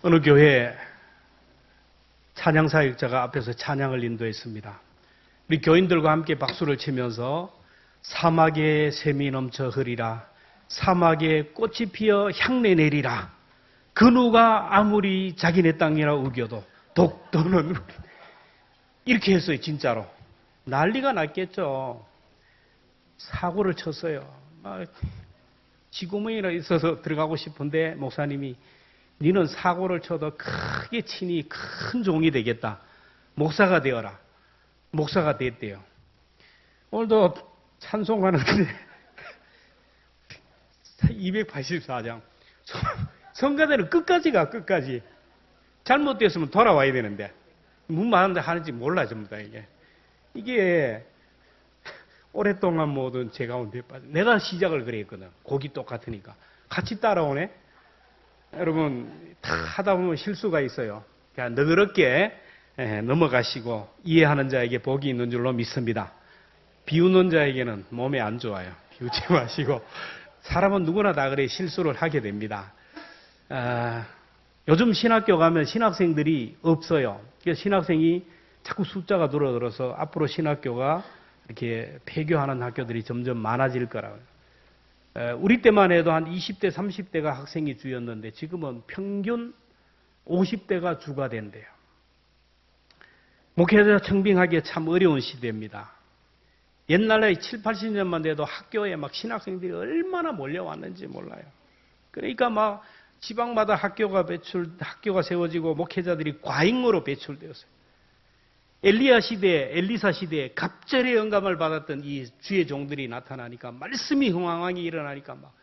어느 교회 찬양사역자가 앞에서 찬양을 인도했습니다. 우리 교인들과 함께 박수를 치면서 사막에 샘이 넘쳐 흐리라, 사막에 꽃이 피어 향내 내리라, 그 누가 아무리 자기네 땅이라 우겨도 독도는 이렇게 했어요. 진짜로 난리가 났겠죠. 사고를 쳤어요. 쥐구멍이나 있어서 들어가고 싶은데 목사님이 너는 사고를 쳐도 크게 치니 큰 종이 되겠다. 목사가 되어라. 목사가 됐대요. 오늘도 찬송하는데 284장. 성가대는 끝까지 가, 끝까지. 잘못됐으면 돌아와야 되는데 무슨 하는지 몰라 전부 다 이게. 이게 오랫동안 모든 제 가운데 빠져. 내가 시작을 그래 했거든. 곡이 똑같으니까. 같이 따라오네. 여러분 다 하다 보면 실수가 있어요. 그러니까 너그럽게 넘어가시고 이해하는 자에게 복이 있는 줄로 믿습니다. 비웃는 자에게는 몸에 안 좋아요. 비웃지 마시고. 사람은 누구나 다 그래 실수를 하게 됩니다. 요즘 신학교 가면 신학생들이 없어요. 그래서 신학생이 자꾸 숫자가 줄어들어서 앞으로 신학교가 이렇게 폐교하는 학교들이 점점 많아질 거라고요. 우리 때만 해도 한 20대, 30대가 학생이 주였는데 지금은 평균 50대가 주가 된대요. 목회자 청빙하기에 참 어려운 시대입니다. 옛날에 7, 80년만 돼도 학교에 막 신학생들이 얼마나 몰려왔는지 몰라요. 그러니까 막 지방마다 학교가 세워지고 목회자들이 과잉으로 배출되었어요. 엘리사 시대에 갑절의 영감을 받았던 이 주의 종들이 나타나니까 말씀이 흥황하게 일어나니까 막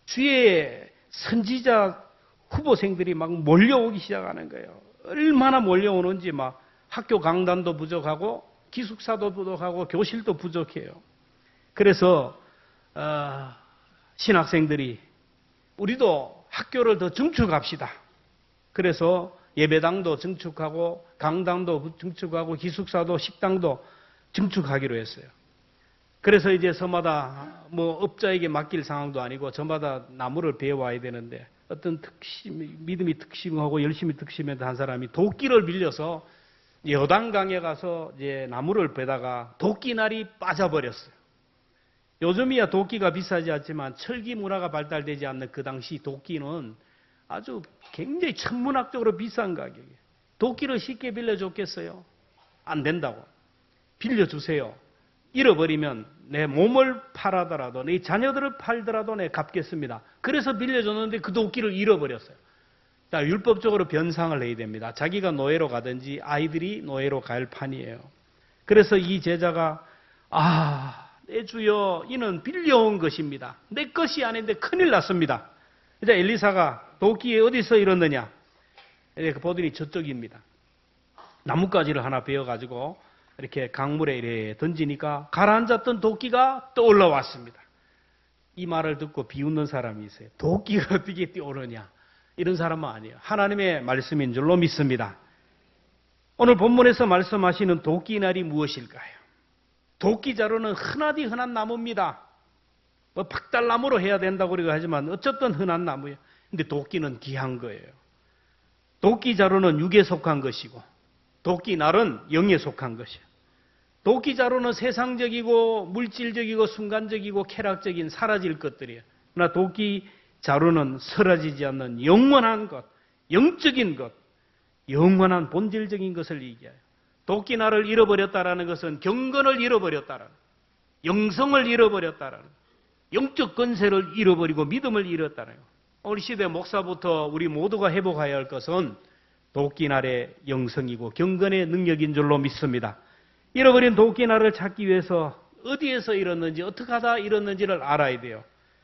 주의 선지자 후보생들이 막 몰려오기 시작하는 거예요. 얼마나 몰려오는지 막 학교 강단도 부족하고 기숙사도 부족하고 교실도 부족해요. 그래서 신학생들이 우리도 학교를 더 증축합시다. 그래서 예배당도 증축하고 강당도 증축하고 기숙사도 식당도 증축하기로 했어요. 그래서 이제 저마다 뭐 업자에게 맡길 상황도 아니고 저마다 나무를 베어와야 되는데 어떤 믿음이 특심하고 열심히 특심했던 한 사람이 도끼를 빌려서 여당강에 가서 이제 나무를 베다가 도끼날이 빠져버렸어요. 요즘이야 도끼가 비싸지 않지만 철기 문화가 발달되지 않는 그 당시 도끼는 아주 굉장히 천문학적으로 비싼 가격이에요. 도끼를 쉽게 빌려줬겠어요? 안 된다고. 빌려주세요. 잃어버리면 내 몸을 팔아더라도 내 자녀들을 팔더라도 내 갚겠습니다. 그래서 빌려줬는데 그 도끼를 잃어버렸어요. 자, 율법적으로 변상을 해야 됩니다. 자기가 노예로 가든지 아이들이 노예로 갈 판이에요. 그래서 이 제자가 내 주여 이는 빌려온 것입니다. 내 것이 아닌데 큰일 났습니다. 이제 엘리사가 도끼에 어디서 잃었느냐? 이렇게 보더니 저쪽입니다. 나뭇가지를 하나 베어가지고 이렇게 강물에 이렇게 던지니까 가라앉았던 도끼가 떠올라왔습니다. 이 말을 듣고 비웃는 사람이 있어요. 도끼가 어떻게 뛰어오르냐? 이런 사람은 아니에요. 하나님의 말씀인 줄로 믿습니다. 오늘 본문에서 말씀하시는 도끼날이 무엇일까요? 도끼자루는 흔하디 흔한 나무입니다. 뭐 박달나무로 해야 된다고 그러고 하지만 어쨌든 흔한 나무예요. 근데 도끼는 귀한 거예요. 도끼자루는 육에 속한 것이고 도끼날은 영에 속한 것이에요. 도끼자루는 세상적이고 물질적이고 순간적이고 쾌락적인 사라질 것들이에요. 그러나 도끼자루는 사라지지 않는 영원한 것, 영적인 것, 영원한 본질적인 것을 얘기해요. 도끼날을 잃어버렸다라는 것은 경건을 잃어버렸다라는 거예요. 영성을 잃어버렸다라는 거예요. 영적 권세를 잃어버리고 믿음을 잃었다는 거예요. 오늘 시대 목사부터 우리 모두가 회복해야 할 것은 도끼날의 영성이고 경건의 능력인 줄로 믿습니다. 잃어버린 도끼날을 찾기 위해서 어디에서 잃었는지 어떻게 하다 잃었는지를 알아야 돼요.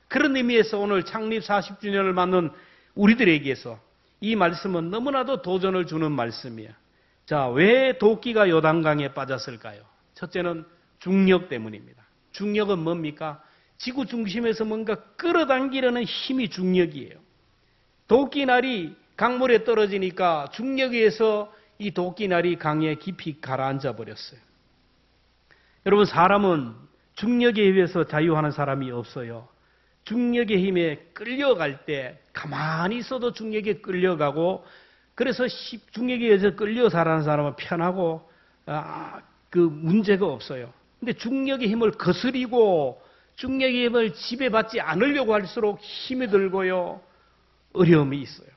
그런 의미에서 오늘 창립 40주년을 맞는 우리들에게서 이 말씀은 너무나도 도전을 주는 말씀이에요. 자, 왜 도끼가 요단강에 빠졌을까요? 첫째는 중력 때문입니다. 중력은 뭡니까? 지구 중심에서 뭔가 끌어당기려는 힘이 중력이에요. 도끼날이 강물에 떨어지니까 중력에 의해서 이 도끼날이 강에 깊이 가라앉아 버렸어요. 여러분, 사람은 중력에 의해서 자유하는 사람이 없어요. 중력의 힘에 끌려갈 때 가만히 있어도 중력에 끌려가고 그래서 중력에 의해서 끌려 살아가는 사람은 편하고 그 문제가 없어요. 근데 중력의 힘을 거스리고 중력의 힘을 지배받지 않으려고 할수록 힘이 들고요. 어려움이 있어요.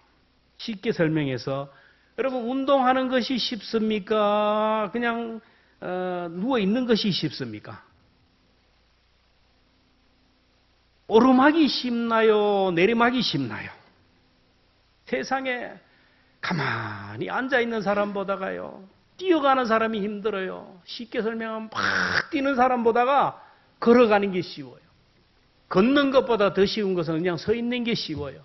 쉽게 설명해서 여러분 운동하는 것이 쉽습니까? 그냥 누워 있는 것이 쉽습니까? 오르막이 쉽나요? 내리막이 쉽나요? 세상에 가만히 앉아있는 사람보다가요, 뛰어가는 사람이 힘들어요. 쉽게 설명하면 막 뛰는 사람보다가 걸어가는 게 쉬워요. 걷는 것보다 더 쉬운 것은 그냥 서 있는 게 쉬워요.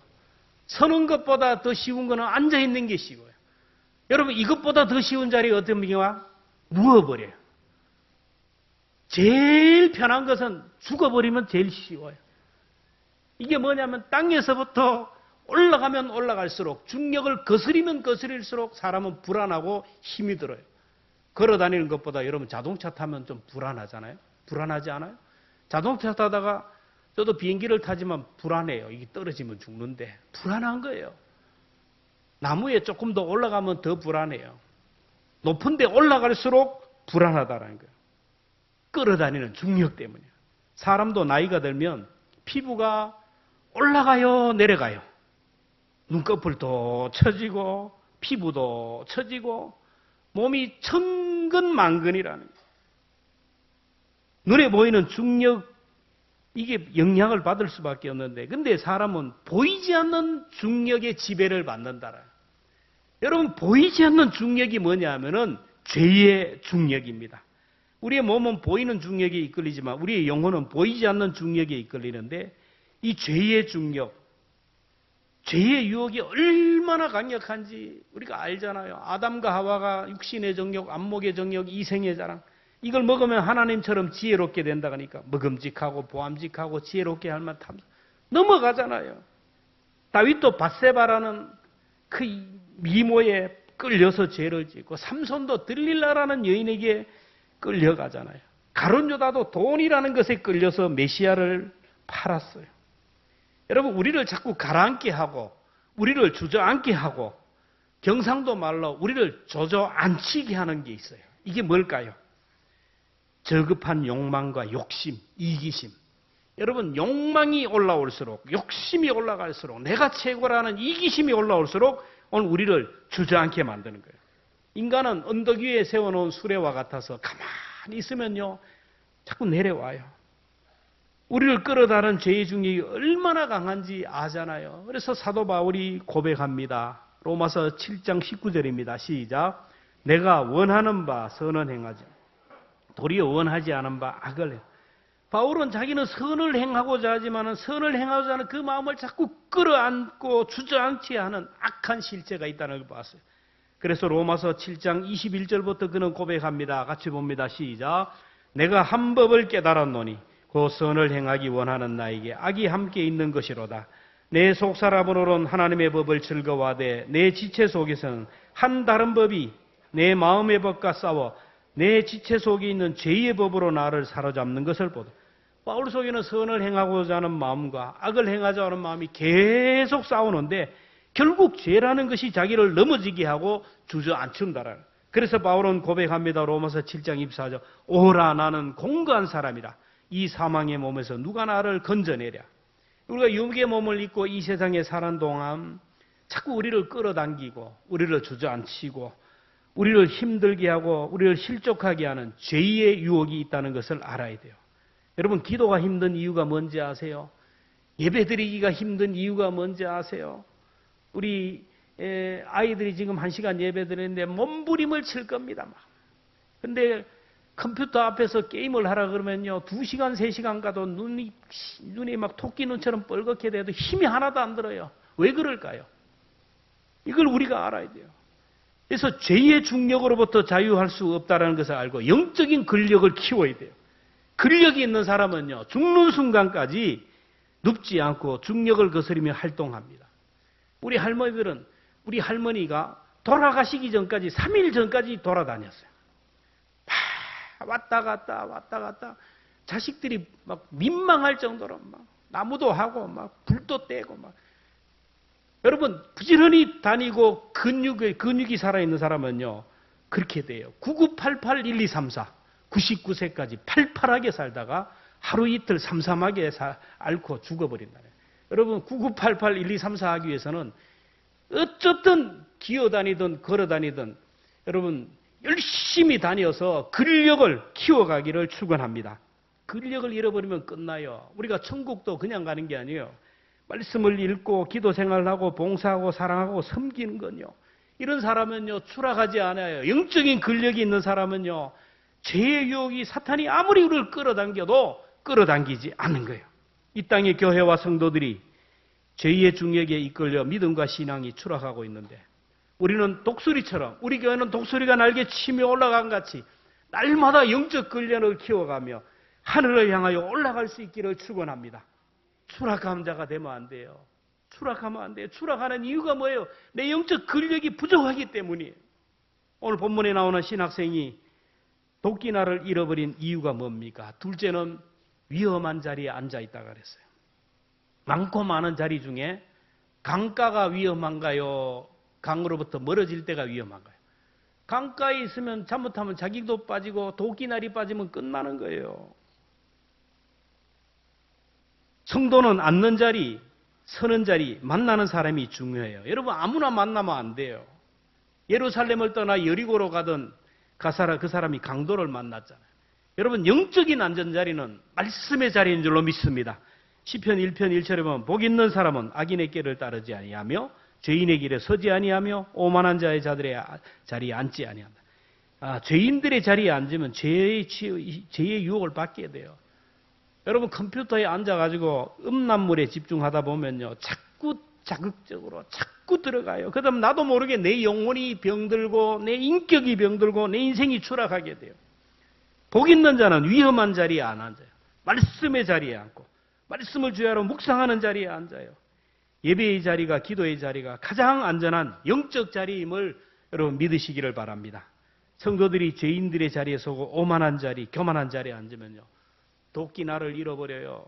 서는 것보다 더 쉬운 것은 앉아있는 게 쉬워요. 여러분 이것보다 더 쉬운 자리에 어떤 분이와 누워버려요. 제일 편한 것은 죽어버리면 제일 쉬워요. 이게 뭐냐면 땅에서부터 올라가면 올라갈수록 중력을 거스리면 거스릴수록 사람은 불안하고 힘이 들어요. 걸어다니는 것보다 여러분 자동차 타면 좀 불안하잖아요. 불안하지 않아요? 자동차 타다가 저도 비행기를 타지만 불안해요. 이게 떨어지면 죽는데 불안한 거예요. 나무에 조금 더 올라가면 더 불안해요. 높은 데 올라갈수록 불안하다는 거예요. 끌어다니는 중력 때문이에요. 사람도 나이가 들면 피부가 올라가요, 내려가요. 눈꺼풀도 처지고 피부도 처지고 몸이 천근만근이라는 거예요. 눈에 보이는 중력 이게 영향을 받을 수밖에 없는데 근데 사람은 보이지 않는 중력의 지배를 받는다라. 여러분 보이지 않는 중력이 뭐냐 하면은 죄의 중력입니다. 우리의 몸은 보이는 중력에 이끌리지만 우리의 영혼은 보이지 않는 중력에 이끌리는데 이 죄의 중력, 죄의 유혹이 얼마나 강력한지 우리가 알잖아요. 아담과 하와가 육신의 정욕, 안목의 정욕, 이생의 자랑 이걸 먹으면 하나님처럼 지혜롭게 된다 하니까 먹음직하고 보암직하고 지혜롭게 할 만한 탐 넘어가잖아요. 다윗도 밧세바라는 그 미모에 끌려서 죄를 짓고 삼손도 들릴라라는 여인에게 끌려가잖아요. 가룟 유다도 돈이라는 것에 끌려서 메시아를 팔았어요. 여러분 우리를 자꾸 가라앉게 하고 우리를 주저앉게 하고 경상도 말로 우리를 조조앉히게 하는 게 있어요. 이게 뭘까요? 저급한 욕망과 욕심, 이기심. 여러분 욕망이 올라올수록 욕심이 올라갈수록 내가 최고라는 이기심이 올라올수록 오늘 우리를 주저앉게 만드는 거예요. 인간은 언덕 위에 세워놓은 수레와 같아서 가만히 있으면요 자꾸 내려와요. 우리를 끌어다는 죄의 중력이 얼마나 강한지 아잖아요. 그래서 사도 바울이 고백합니다. 로마서 7장 19절입니다. 시작. 내가 원하는 바 선은 행하지 도리어 원하지 않은 바 악을 해. 바울은 자기는 선을 행하고자 하지만 선을 행하고자 하는 그 마음을 자꾸 끌어안고 주저앉게 하는 악한 실체가 있다는 걸 봤어요. 그래서 로마서 7장 21절부터 그는 고백합니다. 같이 봅니다. 시작. 내가 한 법을 깨달았노니 그 선을 행하기 원하는 나에게 악이 함께 있는 것이로다. 내 속사람으로는 하나님의 법을 즐거워하되 내 지체 속에서는 한 다른 법이 내 마음의 법과 싸워 내 지체 속에 있는 죄의 법으로 나를 사로잡는 것을 보다. 바울 속에는 선을 행하고자 하는 마음과 악을 행하자 하는 마음이 계속 싸우는데 결국 죄라는 것이 자기를 넘어지게 하고 주저앉힌다라는. 그래서 바울은 고백합니다. 로마서 7장 24절. 오라 나는 공고한 사람이라. 이 사망의 몸에서 누가 나를 건져내랴. 우리가 육의 몸을 입고 이 세상에 사는 동안 자꾸 우리를 끌어당기고 우리를 주저앉히고 우리를 힘들게 하고 우리를 실족하게 하는 죄의 유혹이 있다는 것을 알아야 돼요. 여러분 기도가 힘든 이유가 뭔지 아세요? 예배드리기가 힘든 이유가 뭔지 아세요? 우리 아이들이 지금 1시간 예배드리는데 몸부림을 칠 겁니다. 근데 컴퓨터 앞에서 게임을 하라 그러면요 2시간 3시간 가도 눈이 막 토끼 눈처럼 뻘겋게 돼도 힘이 하나도 안 들어요. 왜 그럴까요? 이걸 우리가 알아야 돼요. 그래서 죄의 중력으로부터 자유할 수 없다는 것을 알고 영적인 근력을 키워야 돼요. 근력이 있는 사람은요 죽는 순간까지 눕지 않고 중력을 거스리며 활동합니다. 우리 할머니들은 우리 할머니가 돌아가시기 전까지 3일 전까지 돌아다녔어요. 왔다 갔다 자식들이 막 민망할 정도로 막 나무도 하고 막 불도 떼고 막 여러분 부지런히 다니고 근육이 살아있는 사람은요 그렇게 돼요. 99881234 99세까지 팔팔하게 살다가 하루 이틀 삼삼하게 앓고 죽어버린다. 여러분 99881234 하기 위해서는 어쨌든 기어다니든 걸어다니든 여러분 열심히 다녀서 근력을 키워가기를 축원합니다. 근력을 잃어버리면 끝나요. 우리가 천국도 그냥 가는 게 아니에요. 말씀을 읽고 기도 생활을 하고 봉사하고 사랑하고 섬기는 건요. 이런 사람은요 추락하지 않아요. 영적인 근력이 있는 사람은요 죄의 유혹이 사탄이 아무리 우리를 끌어당겨도 끌어당기지 않는 거예요. 이 땅의 교회와 성도들이 죄의 중력에 이끌려 믿음과 신앙이 추락하고 있는데 우리는 독수리처럼 우리 교회는 독수리가 날개 치며 올라간 같이 날마다 영적 근력을 키워가며 하늘을 향하여 올라갈 수 있기를 축원합니다. 추락한 자가 되면 안 돼요. 추락하면 안 돼요. 추락하는 이유가 뭐예요? 내 영적 근력이 부족하기 때문이에요. 오늘 본문에 나오는 신학생이 도끼날을 잃어버린 이유가 뭡니까? 둘째는 위험한 자리에 앉아 있다가 그랬어요. 많고 많은 자리 중에 강가가 위험한가요? 강으로부터 멀어질 때가 위험한가요? 강가에 있으면 잘못하면 자기도 빠지고 도끼날이 빠지면 끝나는 거예요. 성도는 앉는 자리, 서는 자리, 만나는 사람이 중요해요. 여러분 아무나 만나면 안 돼요. 예루살렘을 떠나 여리고로 가던 그 사람이 강도를 만났잖아요. 여러분 영적인 안전자리는 말씀의 자리인 줄로 믿습니다. 시편 1편 1절에 보면 복 있는 사람은 악인의 길을 따르지 아니하며 죄인의 길에 서지 아니하며 오만한 자의 자리에 앉지 아니한다. 죄인들의 자리에 앉으면 죄의 유혹을 받게 돼요. 여러분 컴퓨터에 앉아가지고 음란물에 집중하다 보면요 자꾸 자극적으로 자꾸 들어가요. 그다음 나도 모르게 내 영혼이 병들고 내 인격이 병들고 내 인생이 추락하게 돼요. 복 있는 자는 위험한 자리에 안 앉아요. 말씀의 자리에 앉고 말씀을 주야로 묵상하는 자리에 앉아요. 예배의 자리가 기도의 자리가 가장 안전한 영적 자리임을 여러분 믿으시기를 바랍니다. 성도들이 죄인들의 자리에 서고 오만한 자리, 교만한 자리에 앉으면요 도끼날을 잃어버려요.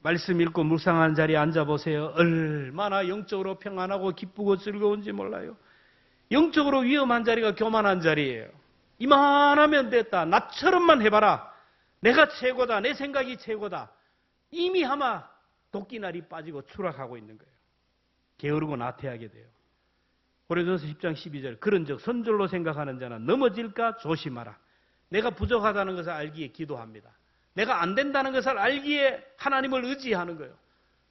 말씀 읽고 묵상하는 자리에 앉아보세요. 얼마나 영적으로 평안하고 기쁘고 즐거운지 몰라요. 영적으로 위험한 자리가 교만한 자리예요. 이만하면 됐다. 나처럼만 해봐라. 내가 최고다. 내 생각이 최고다. 이미 아마 도끼날이 빠지고 추락하고 있는 거예요. 게으르고 나태하게 돼요. 고린도전서 10장 12절 그런즉 선절로 생각하는 자는 넘어질까 조심하라. 내가 부족하다는 것을 알기에 기도합니다. 내가 안 된다는 것을 알기에 하나님을 의지하는 거예요.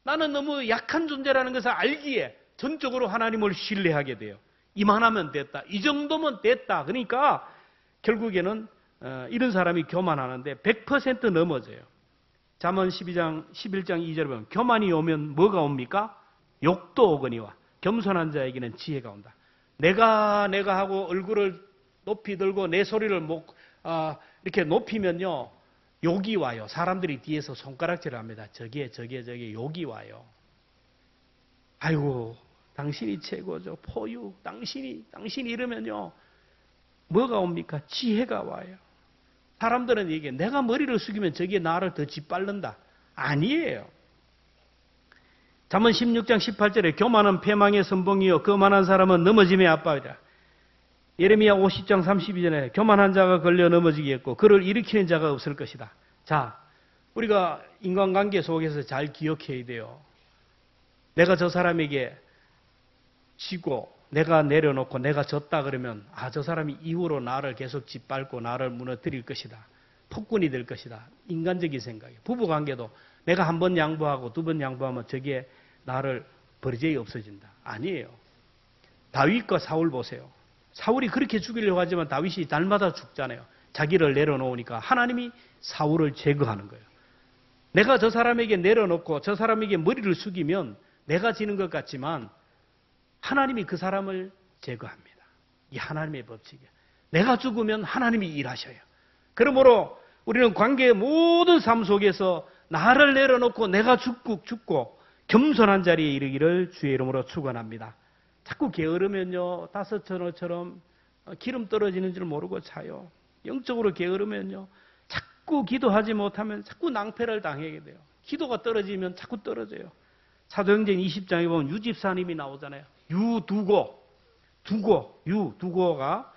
나는 너무 약한 존재라는 것을 알기에 전적으로 하나님을 신뢰하게 돼요. 이만하면 됐다. 이 정도면 됐다. 그러니까 결국에는 이런 사람이 교만하는데 100% 넘어져요. 잠언 11장 2절에 보면 교만이 오면 뭐가 옵니까? 욕도 오거니와 겸손한 자에게는 지혜가 온다. 내가 하고 얼굴을 높이 들고 내 소리를 이렇게 높이면요 욕이 와요. 사람들이 뒤에서 손가락질을 합니다. 저게 욕이 와요. 아이고 당신이 최고죠. 포유 당신이 이러면요 뭐가 옵니까? 지혜가 와요. 사람들은 얘기해 내가 머리를 숙이면 저게 나를 더 짓밟는다. 아니에요. 잠언 16장 18절에 교만은 패망의 선봉이요 거만한 사람은 넘어짐의 앞바위다. 예레미야 50장 32절에 교만한 자가 걸려 넘어지겠고 그를 일으키는 자가 없을 것이다. 자, 우리가 인간관계 속에서 잘 기억해야 돼요. 내가 저 사람에게 지고 내가 내려놓고 내가 졌다 그러면 저 사람이 이후로 나를 계속 짓밟고 나를 무너뜨릴 것이다. 폭군이 될 것이다. 인간적인 생각이에요. 부부관계도 내가 한 번 양보하고 두 번 양보하면 저게 나를 버리제이 없어진다. 아니에요. 다윗과 사울 보세요. 사울이 그렇게 죽이려고 하지만 다윗이 날마다 죽잖아요. 자기를 내려놓으니까 하나님이 사울을 제거하는 거예요. 내가 저 사람에게 내려놓고 저 사람에게 머리를 숙이면 내가 지는 것 같지만 하나님이 그 사람을 제거합니다. 이 하나님의 법칙이에요. 내가 죽으면 하나님이 일하셔요. 그러므로 우리는 관계의 모든 삶 속에서 나를 내려놓고 내가 죽고 겸손한 자리에 이르기를 주의 이름으로 축원합니다. 자꾸 게으르면요 다섯천어처럼 기름 떨어지는 줄 모르고 차요. 영적으로 게으르면요 자꾸 기도하지 못하면 자꾸 낭패를 당하게 돼요. 기도가 떨어지면 자꾸 떨어져요. 사도행전 20장에 보면 유집사님이 나오잖아요. 유두고가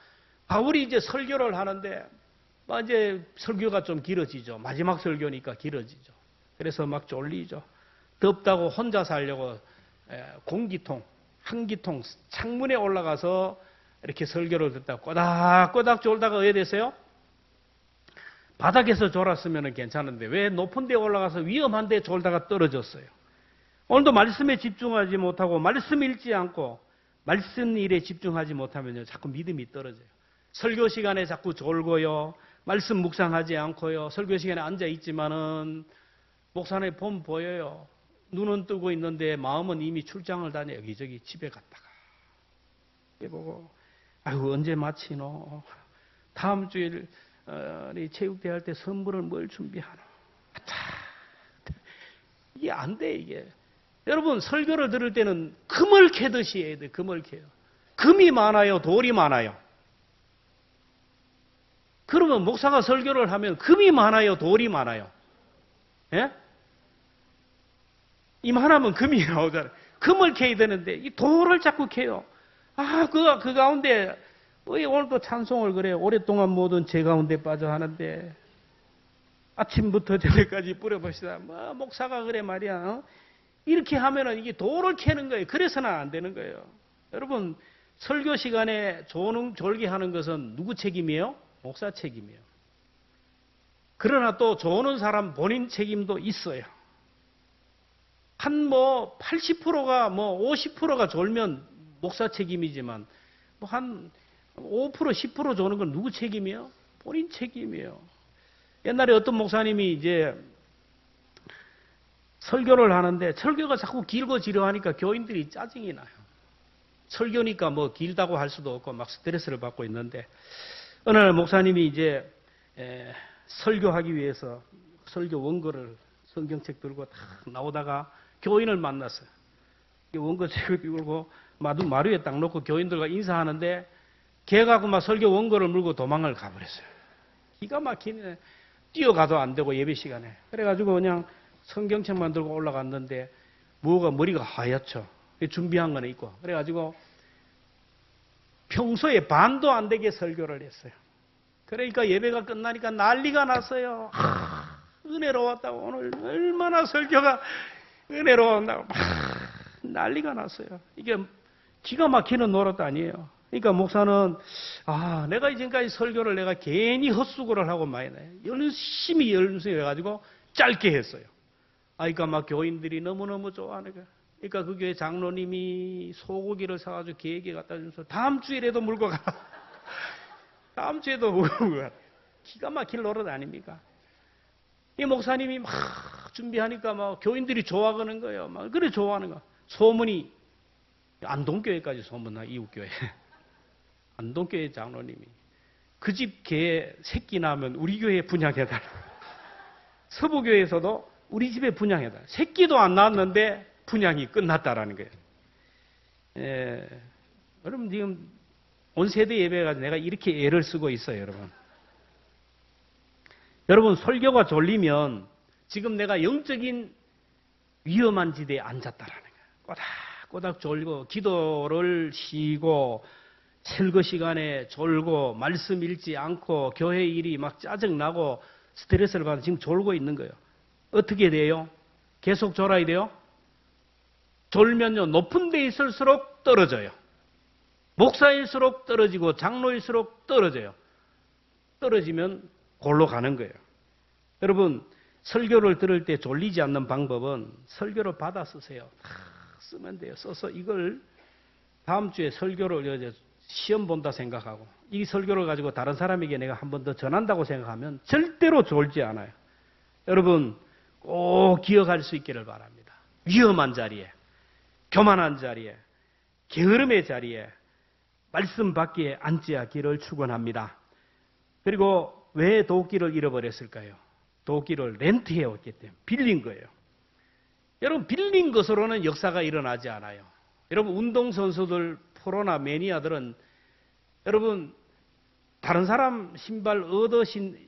바울이 이제 설교를 하는데 이제 설교가 좀 길어지죠. 마지막 설교니까 길어지죠. 그래서 막 졸리죠. 덥다고 혼자 살려고 공기통, 한기통 창문에 올라가서 이렇게 설교를 듣다 꼬닥꼬닥 졸다가 어디 됐어요? 바닥에서 졸았으면 괜찮은데 왜 높은 데 올라가서 위험한 데 졸다가 떨어졌어요. 오늘도 말씀에 집중하지 못하고 말씀 읽지 않고 말씀 일에 집중하지 못하면요 자꾸 믿음이 떨어져요. 설교 시간에 자꾸 졸고요. 말씀 묵상하지 않고요. 설교 시간에 앉아 있지만은 목사님 봄 보여요. 눈은 뜨고 있는데 마음은 이미 출장을 다녀 여기저기 집에 갔다가 보고 아이고 언제 마치노? 다음 주일 체육대회 할 때 선물을 뭘 준비하노? 이게 안 돼 이게. 여러분 설교를 들을 때는 금을 캐듯이 해야 돼. 금을 캐요. 금이 많아요? 돌이 많아요? 그러면 목사가 설교를 하면 금이 많아요? 돌이 많아요? 예? 이만하면 금이 나오잖아요. 금을 캐야 되는데 이 돌을 자꾸 캐요. 그 가운데 오늘도 찬송을 그래요. 오랫동안 모든 제 가운데 빠져 하는데 아침부터 저녁까지 뿌려봅시다. 목사가 그래 말이야. 이렇게 하면은 이게 돌을 캐는 거예요. 그래서는 안 되는 거예요. 여러분 설교 시간에 졸게 하는 것은 누구 책임이에요? 목사 책임이에요. 그러나 또 조는 사람 본인 책임도 있어요. 한 80%가 50%가 졸면 목사 책임이지만 한 5% 10% 조는 건 누구 책임이에요? 본인 책임이에요. 옛날에 어떤 목사님이 이제 설교를 하는데 설교가 자꾸 길고 지루하니까 교인들이 짜증이 나요. 설교니까 길다고 할 수도 없고 막 스트레스를 받고 있는데 어느 날 목사님이 이제 설교하기 위해서 설교 원고를 성경책 들고 딱 나오다가 교인을 만났어요. 원고책을 들고 마루에 딱 놓고 교인들과 인사하는데 걔가 막 설교 원고를 물고 도망을 가버렸어요. 기가 막히네. 뛰어가도 안 되고 예배 시간에. 그래가지고 그냥 성경책만 들고 올라갔는데 머리가 하얗죠. 준비한 거는 있고. 그래가지고 평소에 반도 안 되게 설교를 했어요. 그러니까 예배가 끝나니까 난리가 났어요. 은혜로웠다고 오늘 얼마나 설교가 은혜로웠다고 난리가 났어요. 이게 기가 막히는 노릇 아니에요. 그러니까 목사는 내가 지금까지 설교를 내가 괜히 헛수고를 하고 많이 나요. 열심히 해가지고 짧게 했어요. 그러니까 막 교인들이 너무너무 좋아하는 거예요. 그러니까 그 교회 장로님이 소고기를 사가지고 걔에게 갖다 주면서 다음 주일에도 물고 가. 다음 주에도 물고 가. 기가 막힐 노릇 아닙니까? 이 목사님이 막 준비하니까 막 교인들이 좋아하는 거예요. 막 그래 좋아하는 거. 소문이 안동교회까지 소문나 이웃교회. 안동교회 장로님이 그 집 개 새끼 나면 우리 교회에 분양해달라. 서부교회에서도 우리 집에 분양해달라. 새끼도 안 낳았는데 분양이 끝났다라는 거예요. 여러분 지금 온 세대 예배가 내가 이렇게 애를 쓰고 있어요, 여러분. 여러분 설교가 졸리면 지금 내가 영적인 위험한 지대에 앉았다라는 거예요. 꼬닥꼬닥 졸고 기도를 쉬고 설교 시간에 졸고 말씀 읽지 않고 교회 일이 막 짜증나고 스트레스를 받아 지금 졸고 있는 거예요. 어떻게 돼요? 계속 졸아야 돼요? 졸면요 높은 데 있을수록 떨어져요. 목사일수록 떨어지고 장로일수록 떨어져요. 떨어지면 골로 가는 거예요. 여러분 설교를 들을 때 졸리지 않는 방법은 설교를 받아 쓰세요. 다 쓰면 돼요. 써서 이걸 다음 주에 설교를 시험 본다 생각하고 이 설교를 가지고 다른 사람에게 내가 한 번 더 전한다고 생각하면 절대로 졸지 않아요. 여러분 꼭 기억할 수 있기를 바랍니다. 위험한 자리에, 교만한 자리에, 게으름의 자리에 말씀 밖에 앉지 않기를 축원합니다. 그리고 왜 도끼를 잃어버렸을까요? 도끼를 렌트해왔기 때문에 빌린 거예요. 여러분 빌린 것으로는 역사가 일어나지 않아요. 여러분 운동선수들 프로나 매니아들은 여러분 다른 사람 신발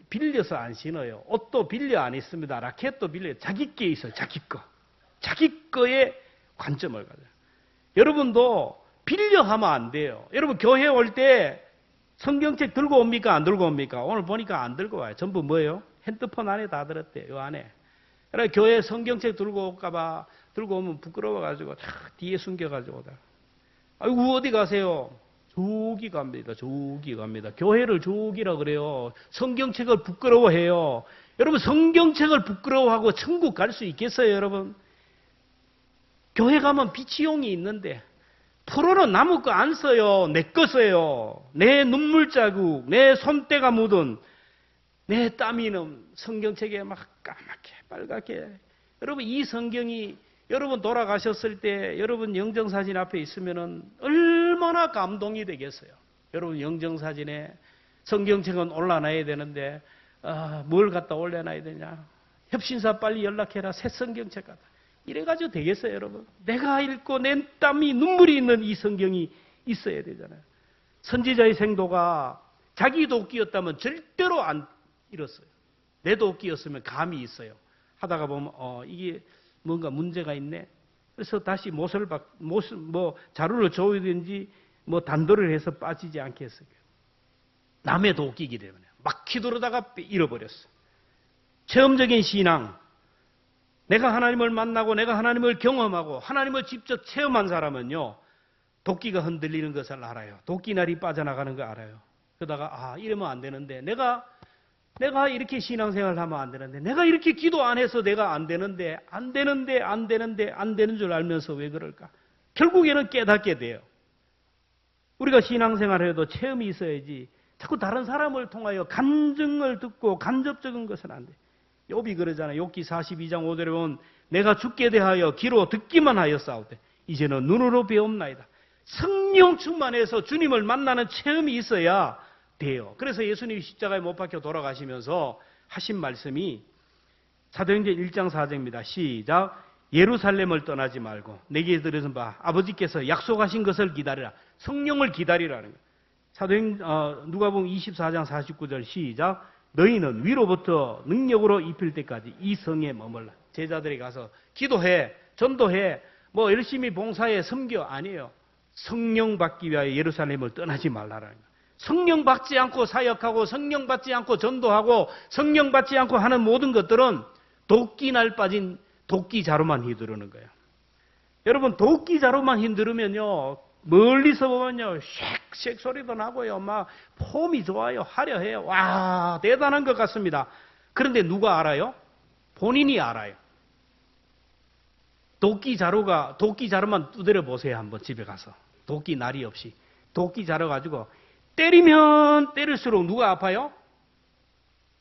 빌려서 안 신어요. 옷도 빌려 안 입습니다. 라켓도 빌려요. 자기 게 있어요. 자기 거. 자기 거에 관점을 가져요. 여러분도 빌려하면 안 돼요. 여러분 교회 올 때 성경책 들고 옵니까? 안 들고 옵니까? 오늘 보니까 안 들고 와요. 전부 뭐예요? 핸드폰 안에 다 들었대요. 이 안에. 그래 교회 성경책 들고 올까봐 들고 오면 부끄러워가지고 다 뒤에 숨겨가지고 오다. 아이고 어디 가세요? 저기 갑니다. 저기 갑니다. 교회를 저기라 그래요. 성경책을 부끄러워해요. 여러분 성경책을 부끄러워하고 천국 갈 수 있겠어요, 여러분? 교회 가면 비치용이 있는데 프로는 남의 거 안 써요. 내 거 써요. 내 눈물 자국, 내 손때가 묻은 내 땀이 는 성경책에 막 까맣게 빨갛게. 여러분 이 성경이 여러분 돌아가셨을 때 여러분 영정사진 앞에 있으면은 얼마나 감동이 되겠어요. 여러분 영정사진에 성경책은 올라놔야 되는데 뭘 갖다 올려놔야 되냐. 협신사 빨리 연락해라. 새 성경책 갖다. 이래가지고 되겠어요, 여러분? 내가 읽고 내 땀이 눈물이 있는 이 성경이 있어야 되잖아요. 선지자의 생도가 자기 도끼였다면 절대로 안 잃었어요. 내 도끼였으면 감이 있어요. 하다가 보면 이게 뭔가 문제가 있네. 그래서 다시 자루를 줘야든지 단도를 해서 빠지지 않게 했어요. 남의 도끼이기 때문에 막 휘두르다가 잃어버렸어. 체험적인 신앙. 내가 하나님을 만나고 내가 하나님을 경험하고 하나님을 직접 체험한 사람은요. 도끼가 흔들리는 것을 알아요. 도끼날이 빠져나가는 거 알아요. 그러다가 이러면 안 되는데 내가 이렇게 신앙생활을 하면 안 되는데 내가 이렇게 기도 안 해서 내가 안 되는 줄 알면서 왜 그럴까? 결국에는 깨닫게 돼요. 우리가 신앙생활을 해도 체험이 있어야지 자꾸 다른 사람을 통하여 간증을 듣고 간접적인 것은 안 돼. 욥이 그러잖아요. 욥기 42장 5절에 보면 내가 죽게 대하여 귀로 듣기만 하여 싸우되 이제는 눈으로 배움나이다. 성령 충만해서 주님을 만나는 체험이 있어야 돼요. 그래서 예수님이 십자가에 못 박혀 돌아가시면서 하신 말씀이 사도행전 1장 4절입니다. 시작. 예루살렘을 떠나지 말고 내게 들으신 바 아버지께서 약속하신 것을 기다리라. 성령을 기다리라는 거예요. 누가복음 24장 49절 시작. 너희는 위로부터 능력으로 입힐 때까지 이 성에 머물라. 제자들이 가서 기도해, 전도해, 열심히 봉사해, 섬겨 아니에요. 성령 받기 위하여 예루살렘을 떠나지 말라라는 거예요. 성령 받지 않고 사역하고 성령 받지 않고 전도하고 성령 받지 않고 하는 모든 것들은 도끼날 빠진 도끼자루만 휘두르는 거예요. 여러분 도끼자루만 휘두르면요. 멀리서 보면요. 쉑쉑 소리도 나고요. 막 폼이 좋아요. 화려해요. 와 대단한 것 같습니다. 그런데 누가 알아요? 본인이 알아요. 도끼자루만 두드려 보세요. 한번 집에 가서. 도끼날이 없이. 도끼자루 가지고 때리면 때릴수록 누가 아파요?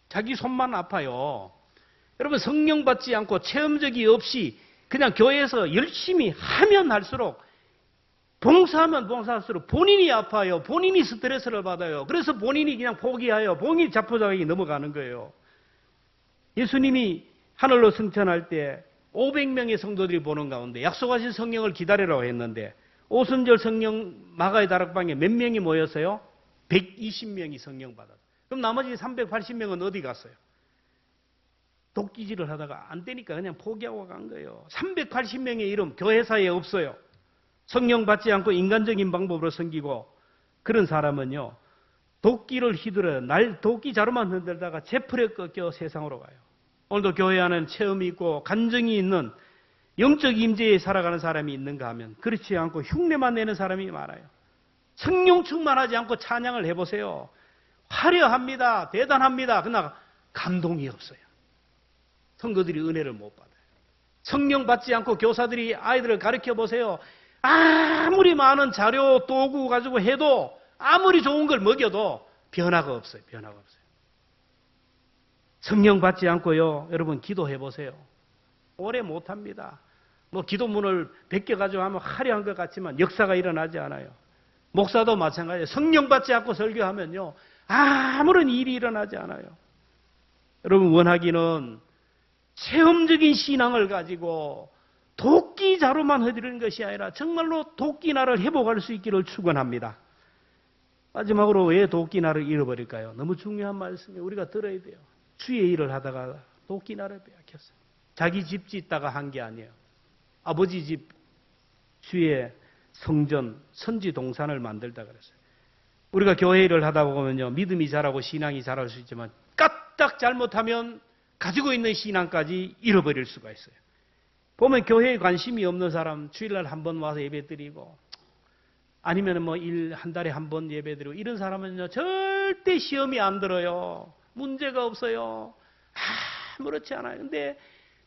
자기 손만 아파요. 여러분 성령 받지 않고 체험적이 없이 그냥 교회에서 열심히 하면 할수록 봉사하면 봉사할수록 본인이 아파요. 본인이 스트레스를 받아요. 그래서 본인이 그냥 포기하여 본인이 자포자기에 넘어가는 거예요. 예수님이 하늘로 승천할 때 500명의 성도들이 보는 가운데 약속하신 성령을 기다리라고 했는데 오순절 성령 마가의 다락방에 몇 명이 모였어요? 120명이 성령 받았어요. 그럼 나머지 380명은 어디 갔어요? 도끼질을 하다가 안 되니까 그냥 포기하고 간 거예요. 380명의 이름 교회사에 없어요. 성령 받지 않고 인간적인 방법으로 섬기고 그런 사람은요. 도끼를 휘두르 도끼 자루만 흔들다가 제풀에 꺾여 세상으로 가요. 오늘도 교회 안에는 체험이 있고 간증이 있는 영적 임재에 살아가는 사람이 있는가 하면 그렇지 않고 흉내만 내는 사람이 많아요. 성령 충만하지 않고 찬양을 해보세요. 화려합니다. 대단합니다. 그러나 감동이 없어요. 성도들이 은혜를 못 받아요. 성령 받지 않고 교사들이 아이들을 가르쳐 보세요. 아무리 많은 자료, 도구 가지고 해도 아무리 좋은 걸 먹여도 변화가 없어요. 변화가 없어요. 성령 받지 않고요. 여러분 기도해 보세요. 오래 못합니다. 기도문을 100개 가지고 하면 화려한 것 같지만 역사가 일어나지 않아요. 목사도 마찬가지예요. 성령 받지 않고 설교하면요. 아무런 일이 일어나지 않아요. 여러분 원하기는 체험적인 신앙을 가지고 도끼자루만 흐드리는 것이 아니라 정말로 도끼날을 회복할 수 있기를 축원합니다. 마지막으로 왜 도끼날을 잃어버릴까요? 너무 중요한 말씀이에요. 우리가 들어야 돼요. 주의 일을 하다가 도끼날을 빼앗겼어요. 자기 집 짓다가 한 게 아니에요. 아버지 집 주의 성전, 선지 동산을 만들다 그랬어요. 우리가 교회 일을 하다 보면요, 믿음이 자라고 신앙이 자랄 수 있지만 까딱 잘못하면 가지고 있는 신앙까지 잃어버릴 수가 있어요. 보면 교회에 관심이 없는 사람 주일날 한 번 와서 예배드리고 아니면 뭐 한 달에 한 번 예배드리고 이런 사람은요 절대 시험이 안 들어요. 문제가 없어요. 아무렇지 않아요. 근데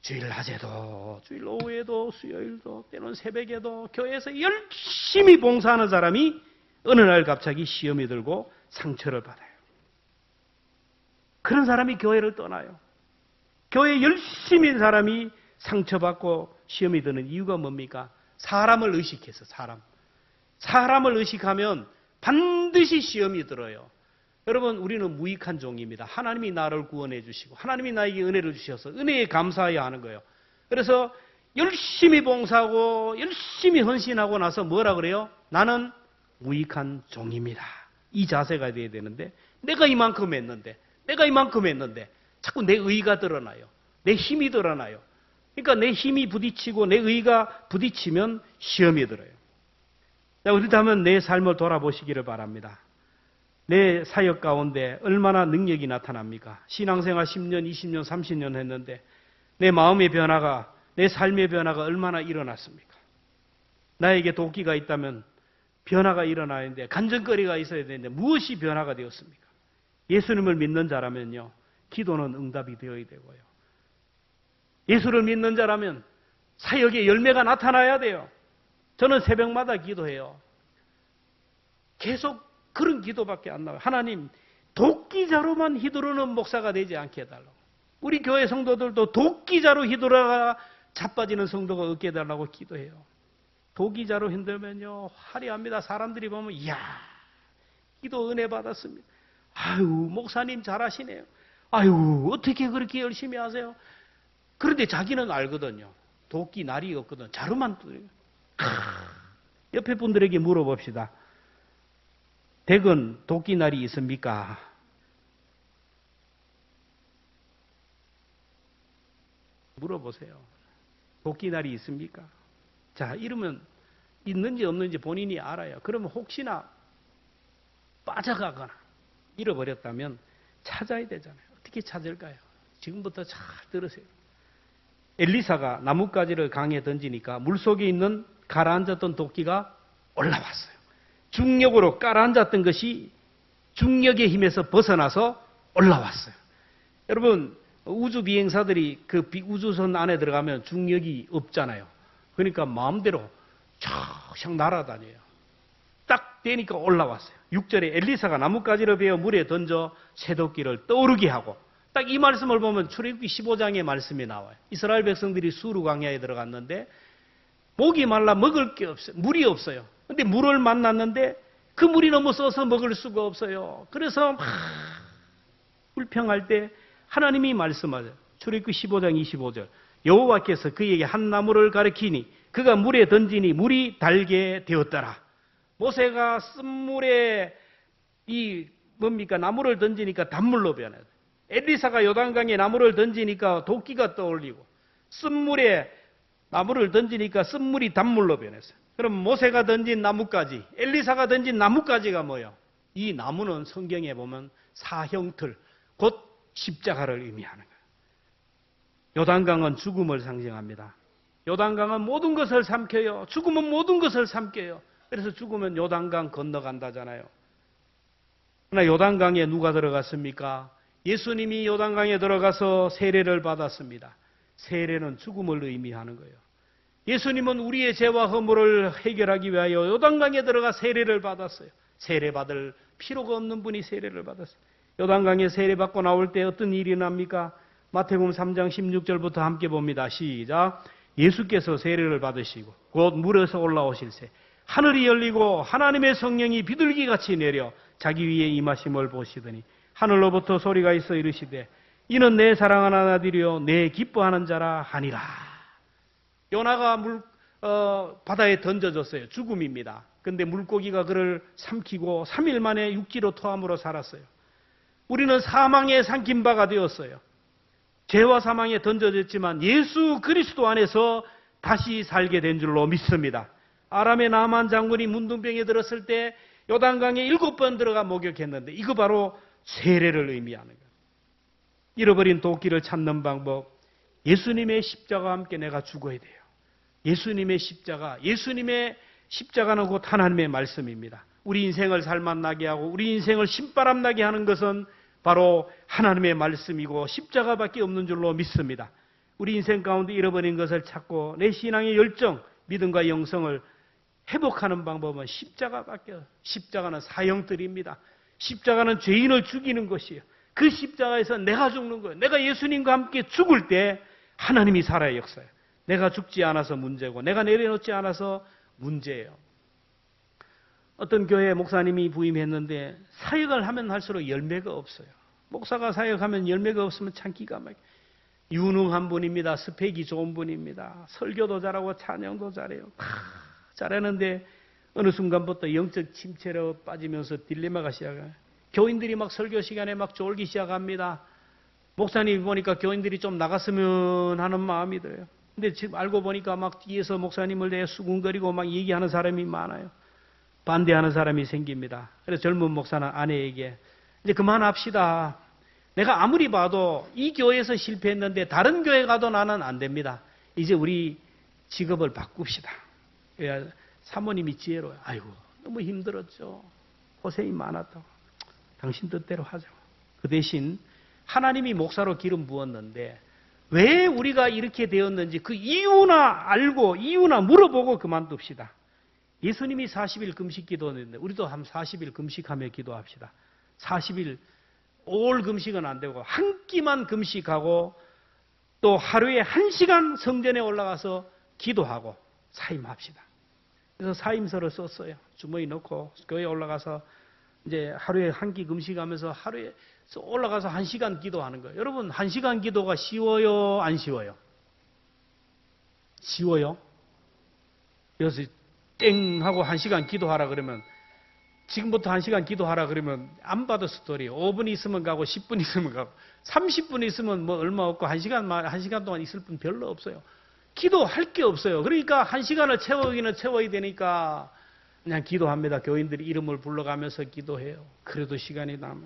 주일 낮에도 주일 오후에도 수요일도 때로는 새벽에도 교회에서 열심히 봉사하는 사람이 어느 날 갑자기 시험이 들고 상처를 받아요. 그런 사람이 교회를 떠나요. 교회 열심히 한 사람이 상처받고 시험이 드는 이유가 뭡니까? 사람을 의식해서 사람을 의식하면 반드시 시험이 들어요. 여러분, 우리는 무익한 종입니다. 하나님이 나를 구원해 주시고 하나님이 나에게 은혜를 주셔서 은혜에 감사해야 하는 거예요. 그래서 열심히 봉사하고 열심히 헌신하고 나서 뭐라 그래요? 나는 무익한 종입니다. 이 자세가 돼야 되는데 내가 이만큼 했는데 자꾸 내 의가 드러나요. 내 힘이 드러나요. 그러니까 내 힘이 부딪히고 내 의가 부딪히면 시험이 들어요. 자, 그렇다면 내 삶을 돌아보시기를 바랍니다. 내 사역 가운데 얼마나 능력이 나타납니까? 신앙생활 10년, 20년, 30년 했는데 내 마음의 변화가, 내 삶의 변화가 얼마나 일어났습니까? 나에게 도끼가 있다면 변화가 일어나야 되는데, 간증거리가 있어야 되는데 무엇이 변화가 되었습니까? 예수님을 믿는 자라면요, 기도는 응답이 되어야 되고요. 예수를 믿는 자라면 사역의 열매가 나타나야 돼요. 저는 새벽마다 기도해요. 계속 그런 기도밖에 안 나와요. 하나님, 도끼자로만 휘두르는 목사가 되지 않게 해달라고. 우리 교회 성도들도 도끼자로 휘두르다가 자빠지는 성도가 없게 해달라고 기도해요. 도끼자로 흔들면요 화려합니다. 사람들이 보면 이야, 기도 은혜 받았습니다. 아유, 목사님 잘하시네요. 아유, 어떻게 그렇게 열심히 하세요? 그런데 자기는 알거든요. 도끼 날이 없거든. 자루만 두드려요. 옆에 분들에게 물어봅시다. 댁은 도끼 날이 있습니까? 물어보세요. 도끼 날이 있습니까? 자, 이러면 있는지 없는지 본인이 알아요. 그러면 혹시나 빠져가거나 잃어버렸다면 찾아야 되잖아요. 어떻게 찾을까요? 지금부터 잘 들으세요. 엘리사가 나뭇가지를 강에 던지니까 물속에 있는 가라앉았던 도끼가 올라왔어요. 중력으로 깔아앉았던 것이 중력의 힘에서 벗어나서 올라왔어요. 여러분, 우주 비행사들이 그 우주선 안에 들어가면 중력이 없잖아요. 그러니까 마음대로 쫙 날아다녀요. 딱 되니까 올라왔어요. 6절에 엘리사가 나뭇가지를 베어 물에 던져 새도끼를 떠오르게 하고, 딱 이 말씀을 보면 출애굽기 15장의 말씀이 나와요. 이스라엘 백성들이 수르 광야에 들어갔는데 목이 말라 먹을 게 없어요. 물이 없어요. 근데 물을 만났는데 그 물이 너무 써서 먹을 수가 없어요. 그래서 막 불평할 때 하나님이 말씀하세요. 출애굽기 15장 25절. 여호와께서 그에게 한 나무를 가리키니 그가 물에 던지니 물이 달게 되었더라. 모세가 쓴물에 나무를 던지니까 단물로 변해요. 엘리사가 요단강에 나무를 던지니까 도끼가 떠올리고, 쓴물에 나무를 던지니까 쓴물이 단물로 변했어요. 그럼 모세가 던진 나뭇가지, 엘리사가 던진 나뭇가지가 뭐예요? 이 나무는 성경에 보면 사형틀, 곧 십자가를 의미하는 거예요. 요단강은 죽음을 상징합니다. 요단강은 모든 것을 삼켜요. 죽으면 모든 것을 삼켜요. 그래서 죽으면 요단강 건너간다잖아요. 그러나 요단강에 누가 들어갔습니까? 예수님이 요단강에 들어가서 세례를 받았습니다. 세례는 죽음을 의미하는 거예요. 예수님은 우리의 죄와 허물을 해결하기 위하여 요단강에 들어가 세례를 받았어요. 세례받을 필요가 없는 분이 세례를 받았어요. 요단강에 세례받고 나올 때 어떤 일이 납니까? 마태복음 3장 16절부터 함께 봅니다. 시작. 예수께서 세례를 받으시고 곧 물에서 올라오실새 하늘이 열리고 하나님의 성령이 비둘기같이 내려 자기 위에 임하심을 보시더니 하늘로부터 소리가 있어 이르시되 이는 내 사랑하는 아들이요 내 기뻐하는 자라 하니라. 요나가 바다에 던져졌어요. 죽음입니다. 그런데 물고기가 그를 삼키고 3일 만에 육지로 토함으로 살았어요. 우리는 사망에 삼킨 바가 되었어요. 죄와 사망에 던져졌지만 예수 그리스도 안에서 다시 살게 된 줄로 믿습니다. 아람의 나만 장군이 문둥병에 들었을 때 요단강에 7번 들어가 목욕했는데 이거 바로 세례를 의미하는 거예요. 잃어버린 도끼를 찾는 방법, 예수님의 십자가와 함께 내가 죽어야 돼요. 예수님의 십자가는 곧 하나님의 말씀입니다. 우리 인생을 살맛나게 하고 우리 인생을 신바람나게 하는 것은 바로 하나님의 말씀이고 십자가밖에 없는 줄로 믿습니다. 우리 인생 가운데 잃어버린 것을 찾고 내 신앙의 열정, 믿음과 영성을 회복하는 방법은 십자가는 사형들입니다. 십자가는 죄인을 죽이는 것이에요. 그 십자가에서 내가 죽는 거예요. 내가 예수님과 함께 죽을 때 하나님이 살아야 역사예요. 내가 죽지 않아서 문제고 내가 내려놓지 않아서 문제예요. 어떤 교회 목사님이 부임했는데 사역을 하면 할수록 열매가 없어요. 목사가 사역하면 열매가 없으면 참 기가 막혀요. 유능한 분입니다. 스펙이 좋은 분입니다. 설교도 잘하고 찬양도 잘해요. 잘하는데 어느 순간부터 영적 침체로 빠지면서 딜레마가 시작해요. 교인들이 막 설교 시간에 막 졸기 시작합니다. 목사님이 보니까 교인들이 좀 나갔으면 하는 마음이 들어요. 근데 지금 알고 보니까 막 뒤에서 목사님을 대해 수군거리고 막 얘기하는 사람이 많아요. 반대하는 사람이 생깁니다. 그래서 젊은 목사는 아내에게 이제 그만합시다. 내가 아무리 봐도 이 교회에서 실패했는데 다른 교회 가도 나는 안 됩니다. 이제 우리 직업을 바꿉시다. 사모님이 지혜로워요. 아이고 너무 힘들었죠. 고생이 많았다고. 당신 뜻대로 하죠. 그 대신 하나님이 목사로 기름 부었는데 왜 우리가 이렇게 되었는지 그 이유나 알고 이유나 물어보고 그만둡시다. 예수님이 40일 금식 기도했는데 우리도 한 40일 금식하며 기도합시다. 40일 올 금식은 안 되고 한 끼만 금식하고 또 하루에 1시간 성전에 올라가서 기도하고 사임합시다. 그래서 사임서를 썼어요. 주머니 넣고 교회에 올라가서 이제 하루에 한 끼 금식하면서 하루에 올라가서 1시간 기도하는 거예요. 여러분 1시간 기도가 쉬워요? 안 쉬워요? 쉬워요? 그래서 땡 하고 1시간 기도하라 그러면 지금부터 1시간 기도하라 그러면 안 받을 스토리. 5분 있으면 가고 10분 있으면 가고 30분 있으면 뭐 얼마 없고 1시간 동안 있을 분 별로 없어요. 기도할 게 없어요. 그러니까 1시간을 채우기는 채워야 되니까 그냥 기도합니다. 교인들이 이름을 불러가면서 기도해요. 그래도 시간이 남아.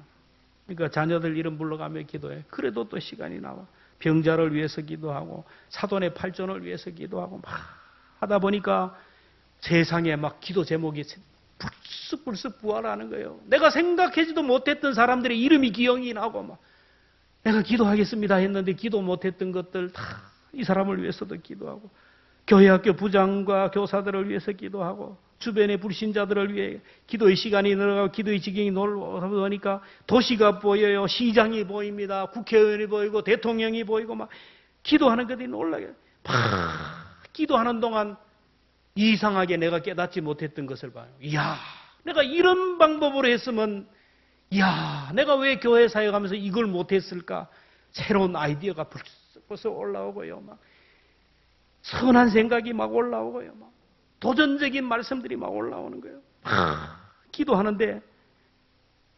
그러니까 자녀들 이름 불러가며 기도해. 그래도 또 시간이 나와. 병자를 위해서 기도하고 사돈의 8존을 위해서 기도하고 막 하다 보니까 세상에 막 기도 제목이 불쑥불쑥 부활하는 거예요. 내가 생각하지도 못했던 사람들의 이름이 기억이 나고 막 내가 기도하겠습니다 했는데 기도 못했던 것들 다 이 사람을 위해서도 기도하고 교회 학교 부장과 교사들을 위해서 기도하고 주변의 불신자들을 위해 기도의 시간이 늘어가고 기도의 지경이 놀러오니까 도시가 보여요. 시장이 보입니다. 국회의원이 보이고 대통령이 보이고 막 기도하는 것들이 놀라게 막 기도하는 동안 이상하게 내가 깨닫지 못했던 것을 봐요. 이야, 내가 이런 방법으로 했으면 이야, 내가 왜 교회 사역하면서 이걸 못했을까? 새로운 아이디어가 벌써 올라오고요. 막 선한 생각이 막 올라오고요. 막 도전적인 말씀들이 막 올라오는 거예요. 기도하는데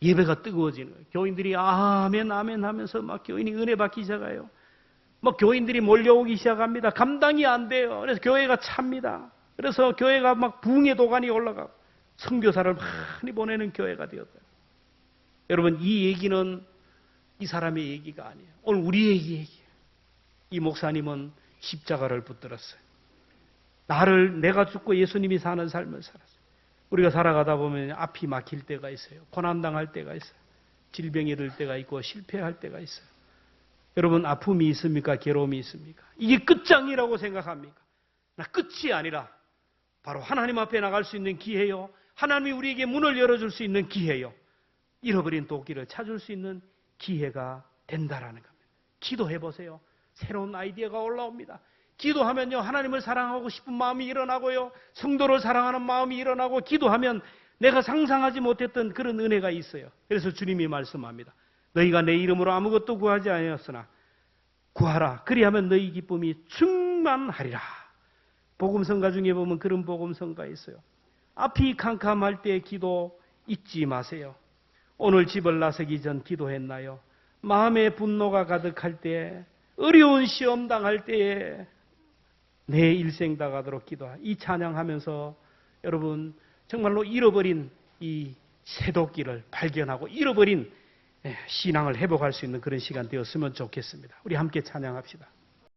예배가 뜨거워지는 거예요. 교인들이 아멘 아멘 하면서 막 교인이 은혜 받기 시작해요. 막 교인들이 몰려오기 시작합니다. 감당이 안 돼요. 그래서 교회가 찹니다. 그래서 교회가 막 부흥의 도가니 올라가고 선교사를 많이 보내는 교회가 되었어요. 여러분 이 얘기는 이 사람의 얘기가 아니에요. 오늘 우리의 얘기예요. 이 목사님은 십자가를 붙들었어요. 내가 죽고 예수님이 사는 삶을 살았어요. 우리가 살아가다 보면 앞이 막힐 때가 있어요. 고난당할 때가 있어요. 질병이 들 때가 있고 실패할 때가 있어요. 여러분 아픔이 있습니까? 괴로움이 있습니까? 이게 끝장이라고 생각합니까? 나 끝이 아니라 바로 하나님 앞에 나갈 수 있는 기회요. 하나님이 우리에게 문을 열어줄 수 있는 기회요. 잃어버린 도끼를 찾을 수 있는 기회가 된다라는 겁니다. 기도해 보세요. 새로운 아이디어가 올라옵니다. 기도하면요 하나님을 사랑하고 싶은 마음이 일어나고요. 성도를 사랑하는 마음이 일어나고 기도하면 내가 상상하지 못했던 그런 은혜가 있어요. 그래서 주님이 말씀합니다. 너희가 내 이름으로 아무것도 구하지 아니하였으나 구하라. 그리하면 너희 기쁨이 충만하리라. 복음성가 중에 보면 그런 복음성가 있어요. 앞이 캄캄할 때 기도 잊지 마세요. 오늘 집을 나서기 전 기도했나요? 마음에 분노가 가득할 때, 어려운 시험 당할 때에 내 일생 다가도록 기도하. 이 찬양하면서 여러분 정말로 잃어버린 이 새도끼를 발견하고 잃어버린 신앙을 회복할 수 있는 그런 시간 되었으면 좋겠습니다. 우리 함께 찬양합시다.